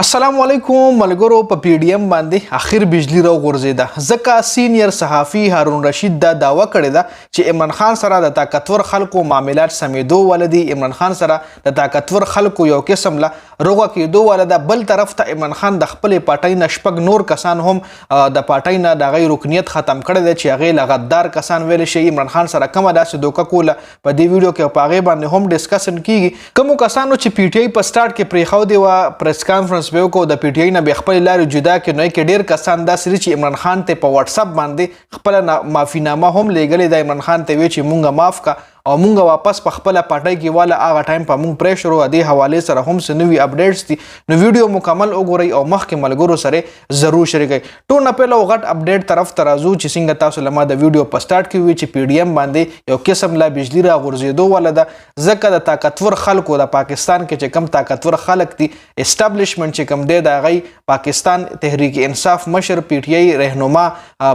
अस्सलामुअलैकुम मलगरो په پی ډی ایم باندې اخر بجلی را غورځیده ځکه سینیر صحافي هارون رشید دا داوا کړې ده چې عمران خان سره د طاقتور خلکو معاملات سمیدو ولدي عمران خان سره د طاقتور خلکو یو قسم له روغه کېدو ولده بل طرف ته عمران خان د خپل پارټۍ نه شپږ نور کسان هم د پارټۍ نه د غیر رکنیت ختم کړی دی چې هغه لغدار کسان ویل شي عمران خان سره کومه داسې دوکه کوله په دې ویډیو کې په هغې باندې هم ډسکشن کیږي کومو کسانو چې پی ټی آی په سټارټ کې پرېښودې وه پریس کانفرنس به وکړو د پی ټی آی نه بیا خپلې لارې جدا کړې نو کې ډېر کسان داسې دي چې عمران خان ته په واتساپ باندې خپله معافینامه هم لیږلې ده عمران خان ته وی چې مونږه معاف کا او مونږ واپس په خپل پټای کې والا هغه ټایم په مونږ پرې شروع دي حواله سره هم سنوي اپډیټس دي نو ویډیو مکمل وګورئ او مخکې ملګرو سره ضرور شریکئ ټول نه پهله غټ اپډیټ طرف ته راځو چې څنګه تاسو لمه د ویډیو په سٹارټ کې وی چې پی ډی ایم باندې یو قسم لا بجلی را غورځېدو ولده ځکه د طاقتور خلکو د پاکستان کې چې کم طاقتور خلک دي اسټابلیشمنت چې کم دی د غي پاکستان تحریک انصاف مشر پی ټی آی رهنما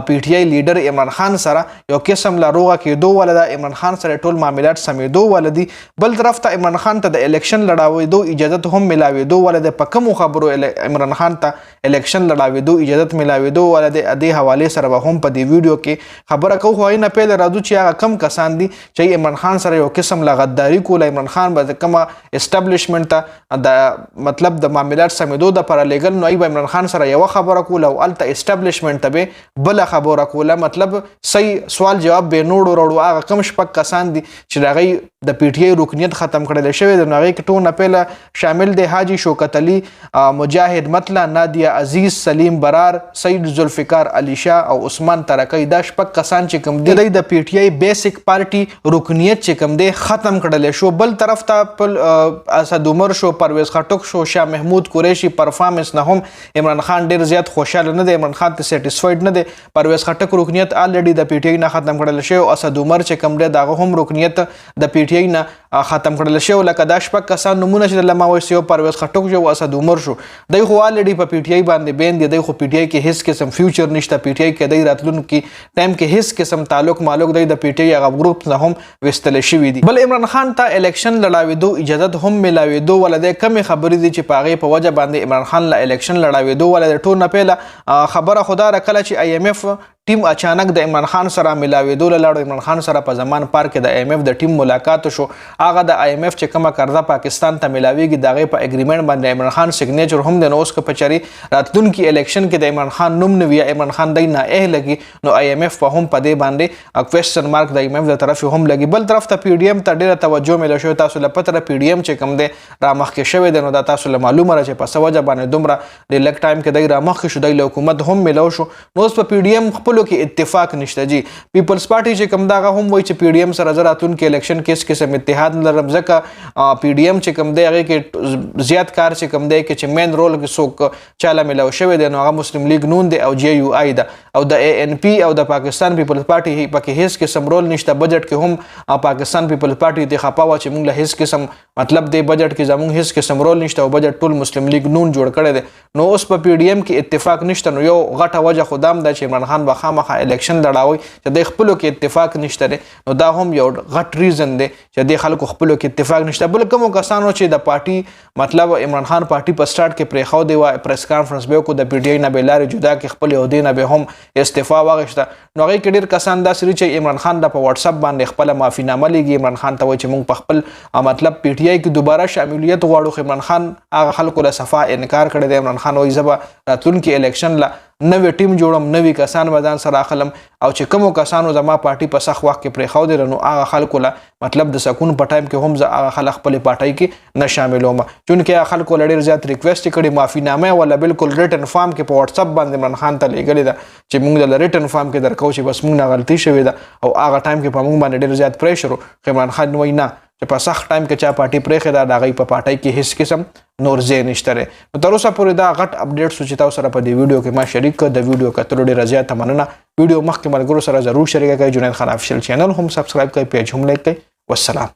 پی ټی آی لیډر عمران خان سره یو قسم لا روغه کېدو ولده عمران خان سره ټول معاملات سمیدو ولدي بل طرف ته عمران خان ته د الیکشن لړاوېدو اجازه هم ملاوېدو ولده په کومو خبرو عمران خان ته الیکشن لړاوېدو اجازه ملاوېدو ولده دې حواله سره به هم په دې ویډیو کې خبره کوو خو نه پیل راځو چې هغه کم کسان دي چې عمران خان سره یو قسم لا غداری کوله عمران خان به کومه اسټابلیشمنت ته د مطلب د معاملات سمیدو د پر لیګل نو ای عمران خان سره یو خبره کوله او الته اسټابلیشمنت ته به بل خبره کوله مطلب صحیح سوال جواب به نوړو وروړو هغه کم شپږ کسان دي چې د پی ټی آی رکنیت ختم کړل شوی د هغې کې ټول نه پهله شامل دی حاجی شوکت علي مجاهد مطلع نادیه عزیز سلیم برار سید ذوالفقار علی شاه او عثمان ترکی دا شپږ کسان چې کوم دی د پی ټی آی بیسک پارټي رکنیت چې کوم دی ختم کړل شو بل طرف ته اسد عمر شو پرویز خټک شو شاه محمود قریشي پرفارمنس نه هم عمران خان ډیر زیات خوشاله نه دی عمران خان ته سیټیسفاید نه دی پرویز خټک رکنیت الریډي د پی ټی آی نه ختم کړل شو اسد عمر چې کوم دی دغه هم رکنیت د پی ټی آی نه ختم کړل شو لکه دا شپږ کسان نمونه چې د لمه وایي پرویز خټک شو اسد عمر شو دی خو الریډي په پی ټی آی باندې بین دی خو پی ټی آی کې هیڅ قسم فیوچر نشته پی ټی آی کې دی راتلونکي ټایم کې هیڅ قسم تعلق دی د پی ټی آی هغه ګروپ نه هم وستل شوي دي بل عمران خان ته الیکشن لړاوېدو اجازه هم ملاوېدو ولده کمې خبرې دي چې په هغې په وجه باندې عمران خان له الیکشن لړاوېدو ولده ټول نه پهله خبره خدا را کله چې آی ایم ایف ټیم اچانک د عمران خان سره ملاوېدو لاړو عمران خان سره په زمان پارک کې د آی ایم ایف د ټیم ملاقات شو هغه د آی ایم ایف چې کومه قرضه پاکستان ته ملاویږي د هغې په اګریمنټ باندې عمران خان سیګنیچر هم دی نو اوس که په چرې راتلونکي الیکشن کې د عمران خان نوم نه وي عمران خان دی نااهل لګي نو آی ایم ایف په هم په دې باندې کوېسچن مارک د آی ایم ایف د طرف هم لګي بل طرف ته پی ډی ایم ته ډېره توجه میله شوې تاسو له پته پی ډی ایم چې کوم دی رامخکې شوی دی نو دا تاسو له معلومه ده چې په څه وجه باندې دومره د لږ ټایم کې دی رامخکې شو دی له حکومت هم میلو شو نو اوس په پی ډی ایم خپلو کې اتفاق نشته جی پیپلز پارټي چې کوم دغه هم وایي چې پی ډی ایم سره زه راتلونکي الیکشن کې هېڅ قسم اتحاد نه لرم ځکه پی ډی ایم چې کوم دی هغې کې زیات کار چې کوم دی کې چې مین رول کې څوک چاله میلاو شوی دی نو هغه مسلم لیګ نون دی او جے یو آی ده او د اے این پی او د پاکستان پیپلز پارټي پکې هېڅ قسم رول نشته بجټ کې هم پاکستان پیپلز پارټي ته خپه وه چې موږ له هېڅ قسم مطلب دی بجټ کې زموږ هېڅ قسم رول نشته او بجټ ټول مسلم لیګ نون جوړ کړی دی نو اوس په پی ډی ایم کې اتفاق نشته نو یو غټه وجه خو دا هم ده چې عمران خان به خامخا الیکشن لړاوی چې د خپلو کې اتفاق نشته دی نو دا هم یو غټ ریزن دی چې د خلکو خپلو کې اتفاق نشته بل کومو کسانو چې د پارټي مطلب عمران خان پارټي په سټارټ کې پرېښودې وه پریس کانفرنس به وکړو د پی ټی آی نه به لارې جدا کړي خپل عهدې نه به هم استعفا واخیسته نو هغې کې ډېر کسان داسې دي چې عمران خان په واتساپ باندې خپله معافینامه لیږي عمران خان ته وایي چې موږ په خپل مطلب پی ټی آی کې دوباره شاملیت غواړو خو عمران خان هغه خلکو له صفا انکار کړی دی عمران خان وایي زه به راتلونکي الیکشن له نوی ټیم جوړم نوی کسان به ځان سره اخلم او چې کومو کسانو زما پارټي په سخت وخت کې پرېښودې نو هغه خلکو له مطلب د سکون په ټایم کې هم زه هغه خلک خپلې پارټۍ کې نه شاملوم چونکې هغه خلکو له ډېر زیات ریکویسټ یې کړې معافینامه ولا بالکل ریټن فارم کې په واتساپ باندې عمران خان ته لیږلې ده چې موږ د ریټن فارم کې درکوو چې بس موږ نه غلطي شوې ده او هغه ټایم کې په موږ باندې ډېر زیات پریشر و عمران خان وایي نه چې په سخت ټایم کې چا پارټي پرېښې ده د هغوی په پارټۍ کې هېڅ قسم نور ځای نشته دی نو تر اوسه پورې دا غټ اپډیټ سو چې تاسو سره په دې ویډیو کې ما شریک کړ د ویډیو کتلو ډېره زیاته مننه ویډیو مخکې ملګرو سره ضرور شریکه کړئ جنید خان افیشیل چینل هم سبسکرایب کړئ پیج هم لایک کړئ والسلام